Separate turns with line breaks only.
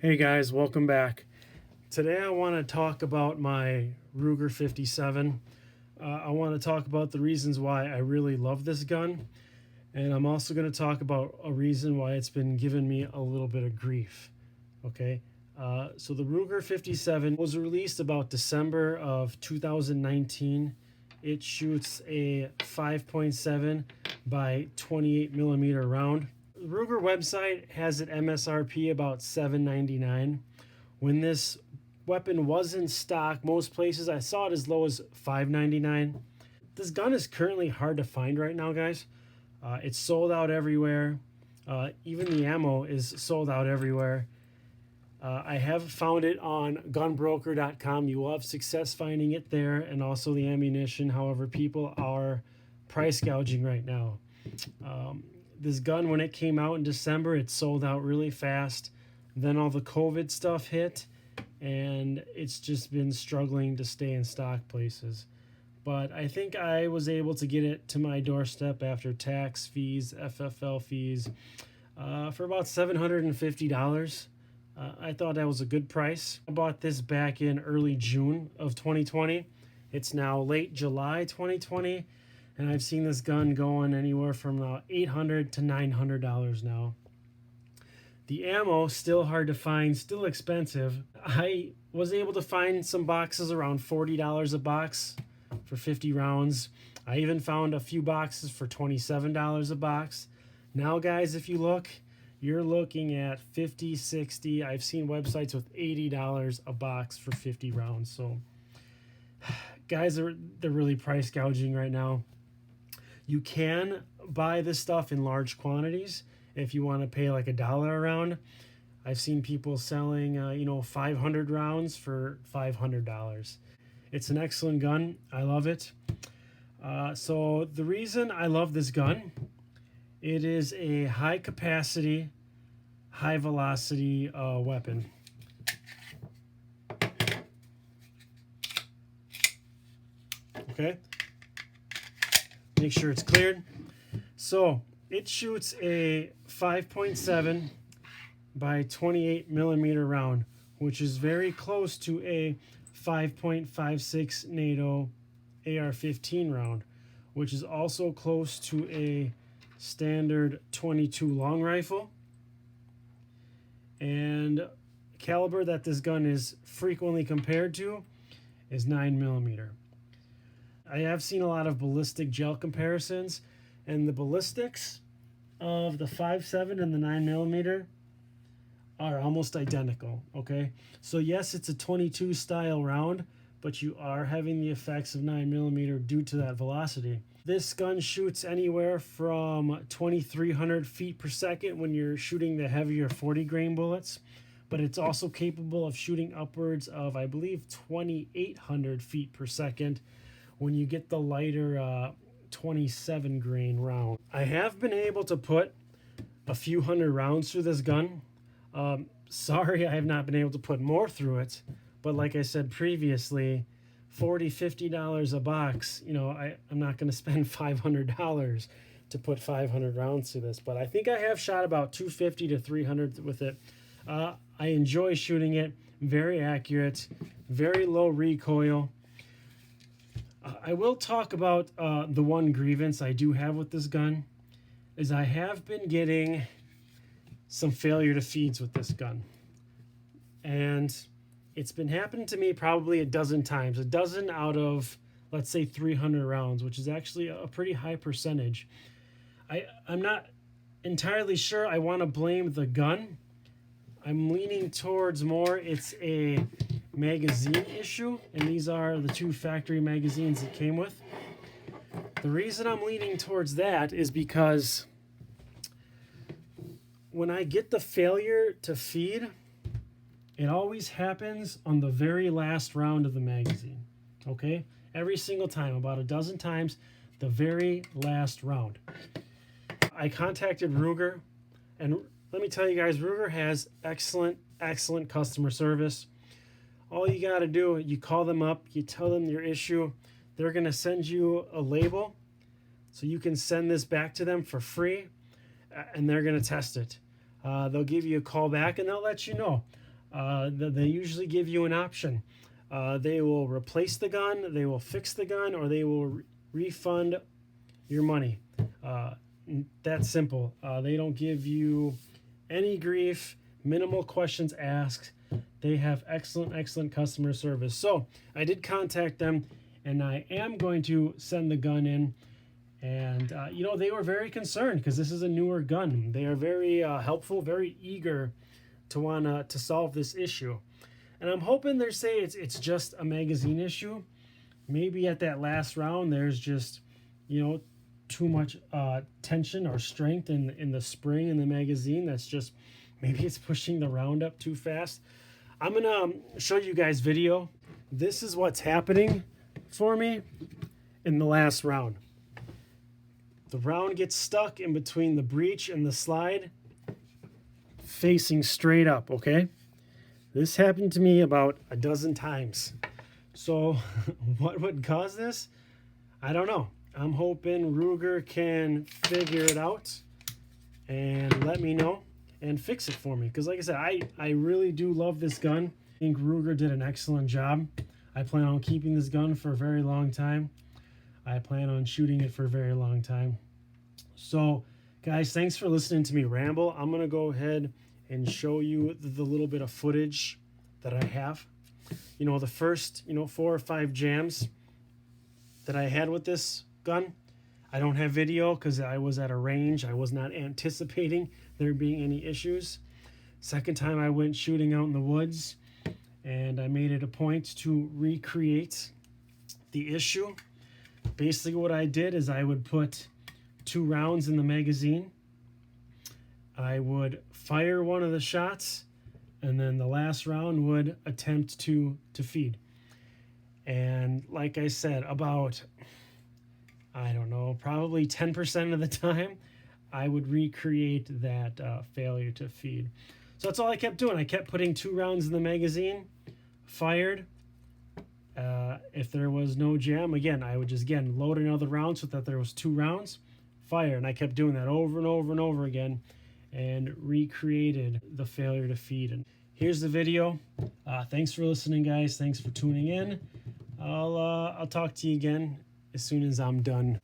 Hey guys, welcome back. Today I want to talk about my Ruger 57. I want to talk about the reasons why I really love this gun, and I'm also going to talk about a reason why it's been giving me a little bit of grief. Okay, so the Ruger 57 was released about December of 2019. It shoots a 5.7 by 28 millimeter round. The Ruger website has it MSRP about $7.99. When this weapon was in stock, most places I saw it as low as $5.99. This gun is currently hard to find right now, guys. It's sold out everywhere. Even the ammo is sold out everywhere. I have found it on gunbroker.com. You will have success finding it there, and also the ammunition. However, people are price gouging right now. This gun, when it came out in December, it sold out really fast. Then all the COVID stuff hit, and it's just been struggling to stay in stock places. But I think I was able to get it to my doorstep after tax fees, FFL fees, for about $750. I thought that was a good price. I bought this back in early June of 2020. It's now late July 2020, and I've seen this gun going anywhere from $800 to $900 now. The ammo, still hard to find, still expensive. I was able to find some boxes around $40 a box for 50 rounds. I even found a few boxes for $27 a box. Now, guys, if you look, you're looking at 50, 60. I've seen websites with $80 a box for 50 rounds. So, guys, they're really price gouging right now. You can buy this stuff in large quantities if you want to pay like $1 a round. I've seen people selling, 500 rounds for $500. It's an excellent gun. I love it. So the reason I love this gun, it is a high capacity, high velocity weapon. Okay. Make sure it's cleared. So it shoots a 5.7 by 28 millimeter round, which is very close to a 5.56 NATO AR-15 round, which is also close to a standard 22 long rifle. And caliber that this gun is frequently compared to is 9 millimeter. I have seen a lot of ballistic gel comparisons, and the ballistics of the 5.7 and the 9 millimeter are almost identical. Okay, so yes, it's a 22 style round, but you are having the effects of 9 millimeter due to that velocity. This gun shoots anywhere from 2,300 feet per second when you're shooting the heavier 40 grain bullets, but it's also capable of shooting upwards of, I believe, 2,800 feet per second when you get the lighter 27 grain round. I have been able to put a few hundred rounds through this gun. Sorry, I have not been able to put more through it, but like I said previously, $40, $50 a box, I'm not going to spend $500 to put 500 rounds through this, but I think I have shot about 250 to 300 with it. I enjoy shooting it, very accurate, very low recoil. I will talk about the one grievance I do have with this gun, is I have been getting some failure to feeds with this gun. And it's been happening to me probably a dozen times, a dozen out of, let's say, 300 rounds, which is actually a pretty high percentage. I'm not entirely sure I want to blame the gun. I'm leaning towards more it's a magazine issue, and these are the two factory magazines it came with. The reason I'm leaning towards that is because when I get the failure to feed, it always happens on the very last round of the magazine. Okay? Every single time, about a dozen times, the very last round. I contacted Ruger, and let me tell you guys, Ruger has excellent customer service. All you got to do, you call them up, you tell them your issue. They're going to send you a label so you can send this back to them for free, and they're going to test it. They'll give you a call back, and they'll let you know. They usually give you an option. They will replace the gun, they will fix the gun, or they will refund your money. That's simple. They don't give you any grief, minimal questions asked. They have excellent customer service. So I did contact them, and I am going to send the gun in. And they were very concerned because this is a newer gun. They are very helpful, very eager to want to solve this issue. And I'm hoping they say it's just a magazine issue. Maybe at that last round there's just too much tension or strength in the spring in the magazine. That's just, maybe it's pushing the round up too fast. I'm gonna show you guys video. This is what's happening for me in the last round. The round gets stuck in between the breech and the slide, facing straight up, okay? This happened to me about a dozen times. So what would cause this? I don't know. I'm hoping Ruger can figure it out and let me know and fix it for me. Because like I said, I really do love this gun. I think Ruger did an excellent job. I plan on keeping this gun for a very long time. I plan on shooting it for a very long time. So guys, thanks for listening to me ramble. I'm going to go ahead and show you the little bit of footage that I have. The first 4 or 5 jams that I had with this gun, I don't have video because I was at a range. I was not anticipating there being any issues. Second time I went shooting out in the woods, and I made it a point to recreate the issue. Basically what I did is I would put 2 rounds in the magazine. I would fire one of the shots, and then the last round would attempt to feed. And like I said, about, I don't know, probably 10% of the time, I would recreate that failure to feed. So that's all I kept doing. I kept putting 2 rounds in the magazine, fired. If there was no jam, again, I would just, load another round so that there was 2 rounds, fire. And I kept doing that over and over and over again and recreated the failure to feed. And here's the video. Thanks for listening, guys. Thanks for tuning in. I'll talk to you again as soon as I'm done.